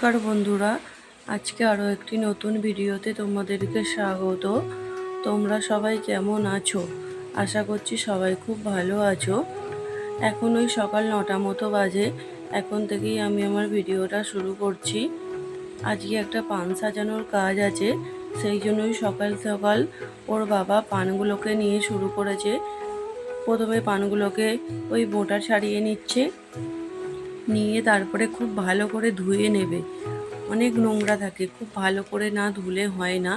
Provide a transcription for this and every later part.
নমস্কার বন্ধুরা, আজকে আরও একটি নতুন ভিডিওতে তোমাদেরকে স্বাগত। তোমরা সবাই কেমন আছো? আশা করছি সবাই খুব ভালো আছো। এখন ওই সকাল 9টা মতো বাজে। এখন থেকেই আমি আমার ভিডিওটা শুরু করছি। আজকে একটা পান সাজানোর কাজ আছে, সেই জন্যই সকাল সকাল ওর বাবা পানগুলোকে নিয়ে শুরু করেছে। প্রথমে পানগুলোকে ওই বোঁটা ছাড়িয়ে নিচ্ছে, নিয়ে তারপরে খুব ভালো করে ধুয়ে নেবে। অনেক নোংরা থাকে, খুব ভালো করে না ধুলে হয় না।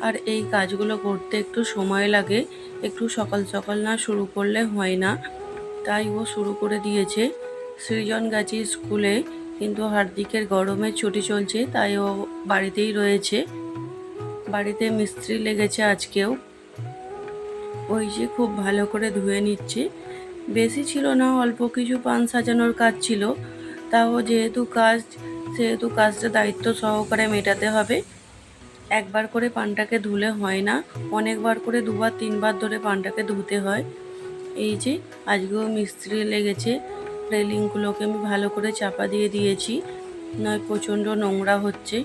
আর এই কাজগুলো করতে একটু সময় লাগে, একটু সকাল সকাল না শুরু করলে হয় না। তাই ও শুরু করে দিয়েছে। সৃজন গেছে স্কুলে, কিন্তু হার্দিকের গরমের ছুটি চলছে, তাই ও বাড়িতেই রয়েছে। বাড়িতে মিস্ত্রি লেগেছে আজকেও। ওই যে খুব ভালো করে ধুয়ে নিচ্ছে। বেশি ছিল না, অল্প কিছু পান সাজানোর কাজ ছিল। তাও সেহেতু কাজটা দায়িত্ব সহকারে মেটাতে হবে। একবার করে পানটাকে ধুলে হয় না, অনেকবার করে 2-3 বার ধরে পানটাকে ধুতে হয়। এই যে আজকেও মিস্ত্রি লেগেছে, রেলিংগুলোকে আমি ভালো করে চাপা দিয়ে দিয়েছি, নয় প্রচণ্ড নোংরা হচ্ছে।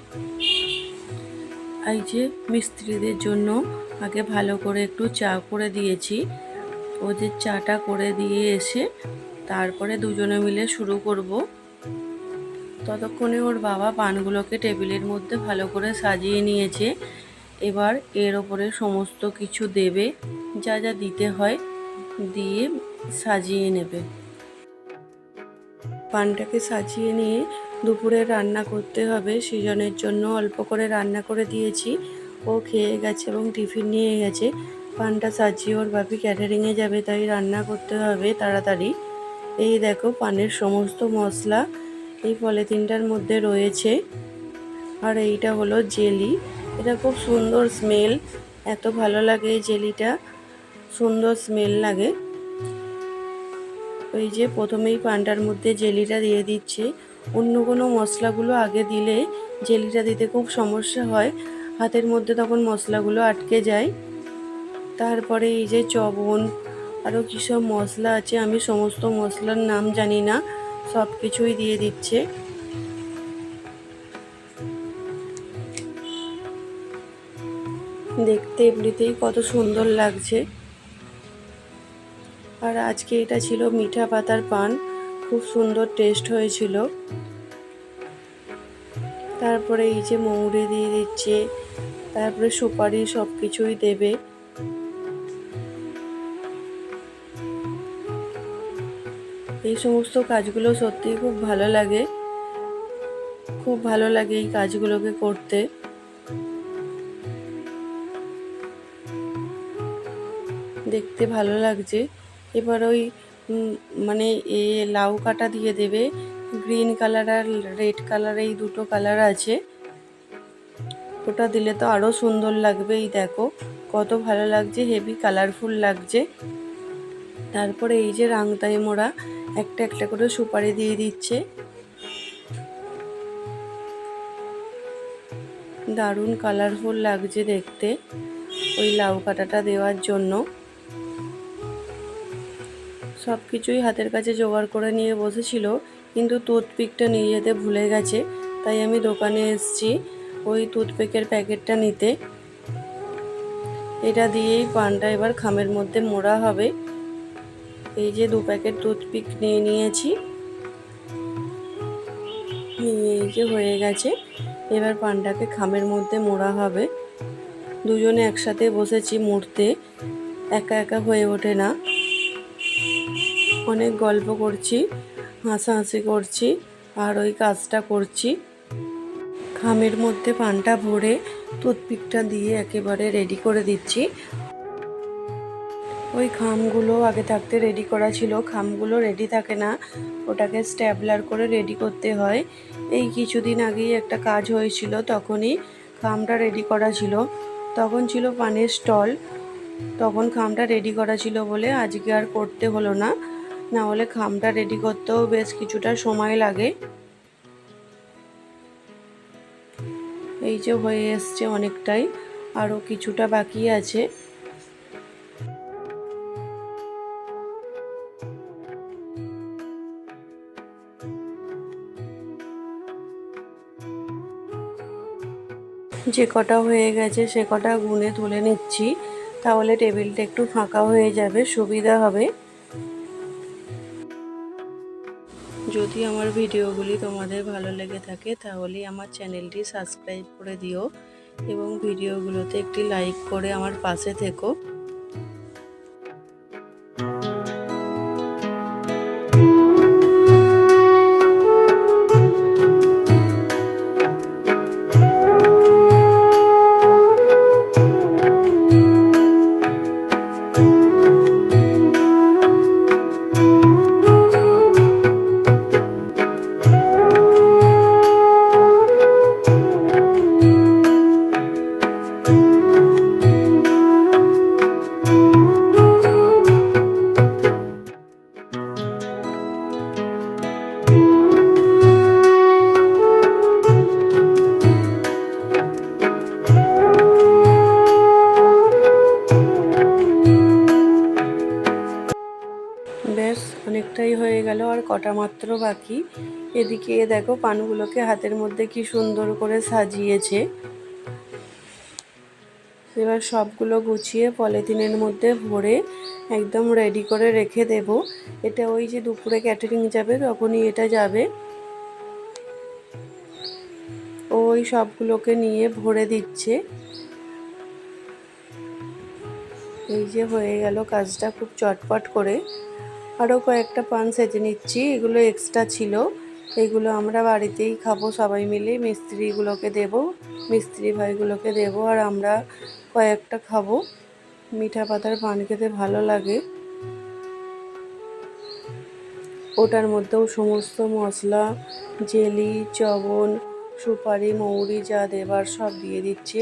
এই যে মিস্ত্রিদের জন্য আগে ভালো করে একটু চা করে দিয়েছি। ওদের চাটা করে দিয়ে এসে তারপরে দুজনে মিলে শুরু করব। ততক্ষণে ওর বাবা পানগুলোকে টেবিলের মধ্যে ভালো করে সাজিয়ে নিয়েছে। এবার এর ওপরে সমস্ত কিছু দেবে, যা যা দিতে হয় দিয়ে সাজিয়ে নেবে। পানটাকে সাজিয়ে নিয়ে দুপুরে রান্না করতে হবে। সৃজনের জন্য অল্প করে রান্না করে দিয়েছি, ও খেয়ে গেছে এবং টিফিন নিয়ে গেছে। পানটা সাজিয়ে ওর বাপি ক্যাটারিংয়ে যাবে, তাই রান্না করতে হবে তাড়াতাড়ি। এই দেখো পানের সমস্ত মশলা এই পলিথিনটার মধ্যে রয়েছে। আর এইটা হলো জেলি, এটা খুব সুন্দর স্মেল, এত ভালো লাগে এই জেলিটা, সুন্দর স্মেল লাগে। ওই যে প্রথমেই পানটার মধ্যে জেলিটা দিয়ে দিচ্ছে। অন্য কোনো মশলাগুলো আগে দিলে জেলিটা দিতে খুব সমস্যা হয়, হাতের মধ্যে তখন মশলাগুলো আটকে যায়। তারপরে এই যে চবন, আরও কী সব মশলা আছে, আমি সমস্ত মশলার নাম জানি না, সব কিছুই দিয়ে দিচ্ছে। দেখতে এমনিতেই কত সুন্দর লাগছে। আর আজকে এটা ছিল মিঠা পাতার পান, খুব সুন্দর টেস্ট হয়েছিল। তারপরে এই যে মৌরি দিয়ে দিচ্ছে, তারপরে সুপারি, সব কিছুই দেবে। এই সমস্ত কাজগুলো সত্যিই খুব ভালো লাগে, খুব ভালো লাগে এই কাজগুলোকে করতে। দেখতে ভালো লাগছে। এবার ওই মানে লাউ কাটা দিয়ে দেবে, গ্রিন কালার আর রেড কালার, এই দুটো কালার আছে। ওটা দিলে তো আরও সুন্দর লাগবে। এই দেখো কত ভালো লাগছে, হেভি কালারফুল লাগছে। তারপরে এই যে রাংতাই মোড়া, একটা একটা করে সুপারি দিয়ে দিচ্ছে। দারুণ কালারফুল লাগছে দেখতে ওই লাউ কাটাটা দেওয়ার জন্য। সব কিছুই হাতের কাছে জোগাড় করে নিয়ে বসেছিল, কিন্তু টুথপিকটা নিয়ে যেতে ভুলে গেছে। তাই আমি দোকানে এসেছি ওই টুথপিকের প্যাকেটটা নিতে। এটা দিয়েই পানটা এবার খামের মধ্যে মোড়া হবে। এই যে 2 প্যাকেট টুথপিক নিয়ে নিয়েছি, নিয়ে এই যে হয়ে গেছে। এবার পানটাকে খামের মধ্যে মোড়া হবে। দুজনে একসাথে বসেছি মুড়তে, একা একা হয়ে ওঠে না। অনেক গল্প করছি, হাসাহাসি করছি, আর ওই কাজটা করছি। খামের মধ্যে পানটা ভরে টুথপিকটা দিয়ে একেবারে রেডি করে দিচ্ছি। ওই খামগুলো আগে থাকতে রেডি করা ছিল, খামগুলো রেডি থাকে না, ওটাকে স্ট্যাপলার করে রেডি করতে হয়। এই কিছুদিন আগেই একটা কাজ হয়েছিল, তখনই খামটা রেডি করা ছিল। তখন ছিল পানের স্টল, তখন খামটা রেডি করা ছিল বলে আজকে আর করতে হলো না, না হলে খামটা রেডি করতেও বেশ কিছুটা সময় লাগে। এই যে হয়ে এসছে অনেকটাই, আরও কিছুটা বাকি আছে। যে কটা হয়ে গেছে সে কটা গুনে তুলে নিচ্ছি, তাহলে টেবিলটা একটু ফাঁকা হয়ে যাবে, সুবিধা হবে। যদি আমার ভিডিওগুলি তোমাদের ভালো লেগে থাকে তাহলে আমার চ্যানেলটি সাবস্ক্রাইব করে দিও এবং ভিডিওগুলোতে একটি লাইক করে আমার পাশে থেকো। ব্যাস অনেকটাই হয়ে গেল, আর কটা মাত্র বাকি। এদিকে দেখো পানগুলোকে হাতের মধ্যে কি সুন্দর করে সাজিয়েছে। এবার সবগুলো গুছিয়ে পলিথিনের মধ্যে ভরে একদম রেডি করে রেখে দেব। এটা ওই যে দুপুরে ক্যাটারিং যাবে তখনই এটা যাবে। ওই সবগুলোকে নিয়ে ভরে দিচ্ছে। এই যে হয়ে গেল কাজটা খুব চটপট করে। আরও কয়েকটা পান সেজে নিচ্ছি, এগুলো এক্সট্রা ছিল, এগুলো আমরা বাড়িতেই খাবো সবাই মিলে। মিস্ত্রিগুলোকে দেব, মিস্ত্রি ভাইগুলোকে দেব, আর আমরা কয়েকটা খাবো। মিঠা পাতার পান খেতে ভালো লাগে। ওটার মধ্যেও সমস্ত মশলা, জেলি, চবন, সুপারি, মৌরি যা দেবার সব দিয়ে দিচ্ছে।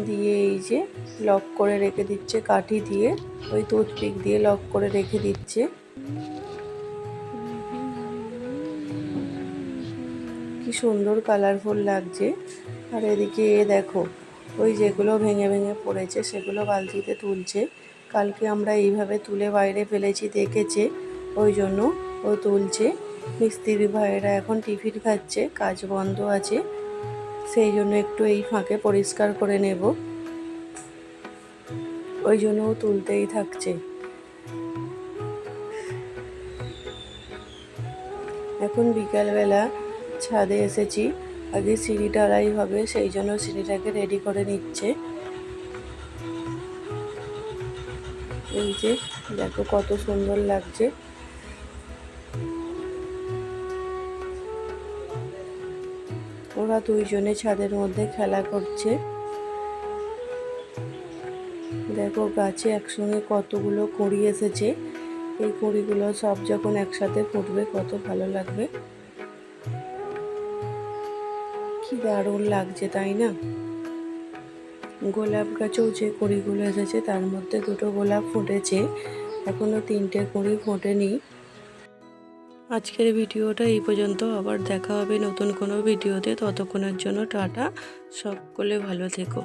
দিয়ে এই যে লক করে রেখে দিচ্ছে কাঠি দিয়ে, ওই টুথপিক দিয়ে লক করে রেখে দিচ্ছে। কি সুন্দর কালারফুল লাগছে। আর এদিকে দেখো ওই যেগুলো ভেঙে ভেঙে পড়েছে সেগুলো বালতিতে তুলছে। কালকে আমরা এইভাবে তুলে বাইরে ফেলেছি, দেখেছে, ওই জন্য ও তুলছে। মিস্ত্রি ভাইয়েরা এখন টিফিন খাচ্ছে, কাজ বন্ধ আছে, সেই জন্য একটু এই ফাঁকে পরিষ্কার করে নেব, ওই জন্য ও তুলতেই থাকছে। এখন বিকালবেলা ছাদে এসেছি, আগে সিঁড়ি ঢালাই হবে, সেই জন্য সিঁড়িটাকে রেডি করে নিচ্ছে। এই যে দেখো কত সুন্দর লাগছে। ওরা দুইজনে ছাদের মধ্যে খেলা করছে। দেখো গাছে একসঙ্গে কতগুলো কুঁড়ি এসেছে। এই কুঁড়িগুলো সব যখন একসাথে ফুটবে কত ভালো লাগবে, কি দারুণ লাগছে তাই না। গোলাপ গাছেও যে কুঁড়িগুলো এসেছে তার মধ্যে দুটো গোলাপ ফুটেছে, এখনো 3টে কুঁড়ি ফোটেনি। আজকের ভিডিওটা এই পর্যন্ত, আবার দেখা হবে নতুন কোনো ভিডিওতে। ততক্ষণের জন্য টাটা, সকলে ভালো থেকো।